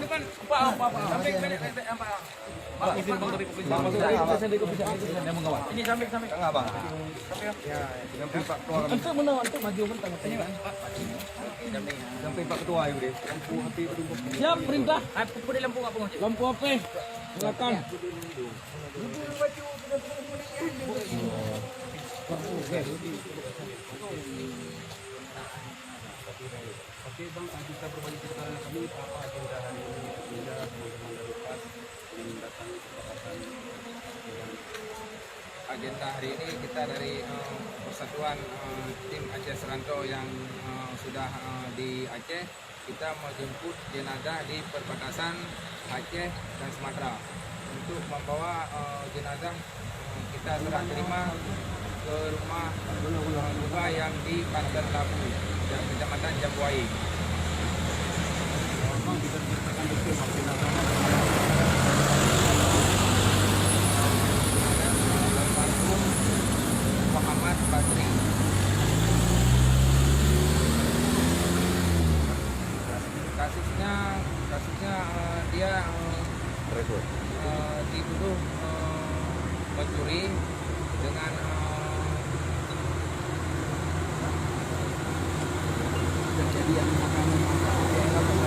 depan. Pak. Sampai apa? Pak, izin Bang dari Kepolisian. Saya mengawal. Ini sampai. Enggak, Bang. Sampai Ya, sampai Pak Ketua. Ente menang, ente maju mentang. Ini, Pak. Sampai Pak Ketua ayo deh. Lampu api berubah. Siap, perintah. Lampu di lampu apa? Lampu apa? Silakan. Oke Bang, kita berbagi cerita kami apa agenda hari ini sehingga teman-teman dari PAS yang mendatangi kesepakatan. Agenda hari ini kita dari persatuan tim Aceh Seranto yang sudah di Aceh, kita menjemput jenazah di perbatasan Aceh dan Sumatera untuk membawa jenazah kita serah terima ke rumah duka yang di Banten Labu dan Kecamatan Jambuai. Bang, bisa diceritakan detail almarhum Muhammad Basri. Kasusnya dia dituduh mencuri dengan kejadian makanan almarhum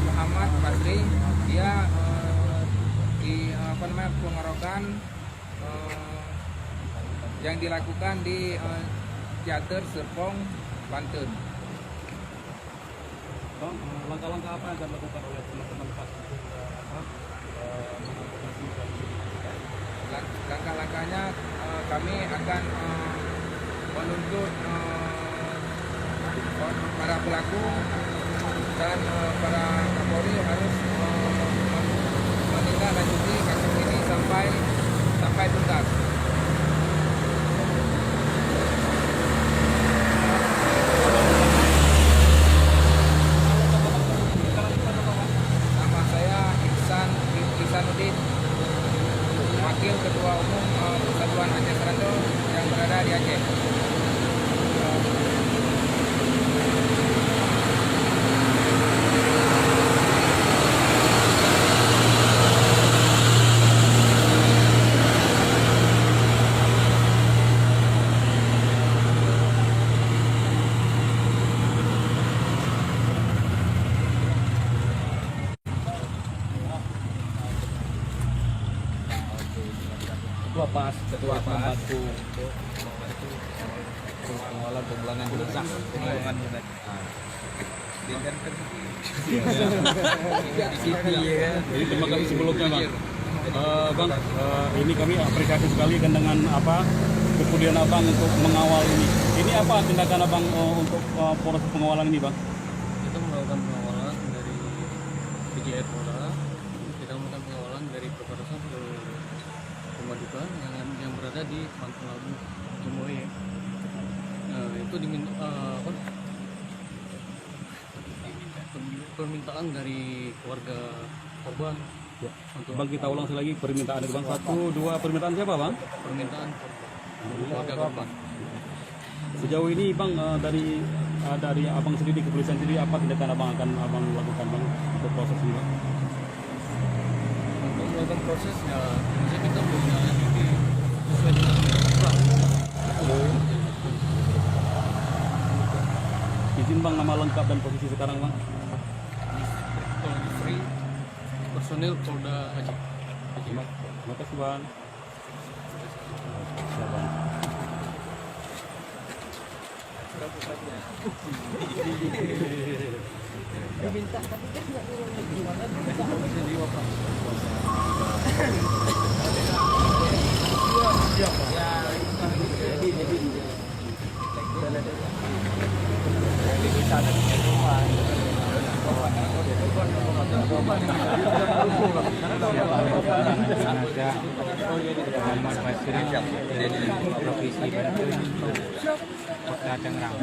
Muhammad Basri, dia di pengerokan yang dilakukan di Teater Serpong, Banten. Bang, langkah-langkah apa yang akan dilakukan oleh teman-teman PAS untuk Langkah-langkahnya kami akan menuntut para pelaku dan para Kapolri harus menindaklanjuti kasus ini sampai tuntas. Nama saya Ihsanuddin, Wakil Ketua Umum Persatuan Aceh Seranto yang berada di Aceh. Ketua PAS membantu pengelolaan pemulangan jenazah. Jadi terima kasih sebelumnya Bang. Bang, ini kami apresiasi sekali dengan apa kepedulian Abang untuk mengawal ini. Ini apa tindakan Abang untuk proses pengawalan ini Bang? Kita melakukan pengawalan dari PJI Polda, kita melakukan pengawalan dari perbatasan ke rumah duka yang berada di Banten Labu, Jambuai. Itu diminta permintaan dari keluarga korban. Ya. Bang, kita ulang lagi permintaan dari Bang. 1, 2, permintaan siapa Bang? Permintaan keluarga korban. Sejauh ini Bang, dari Abang sendiri, kepolisian sendiri, apa tindakan Abang akan Abang lakukan Bang untuk proses ini Bang? Untuk melakukan prosesnya, kita punya sesuai dengan peraturan. Izin Bang, nama lengkap dan posisi sekarang Bang? Free personil Polda Aceh. Terima kasih Bang. Ya, Bang. Diminta tapi kan nggak turun gimana Muhammad Basri dari Provinsi Banten, Kota Tangerang.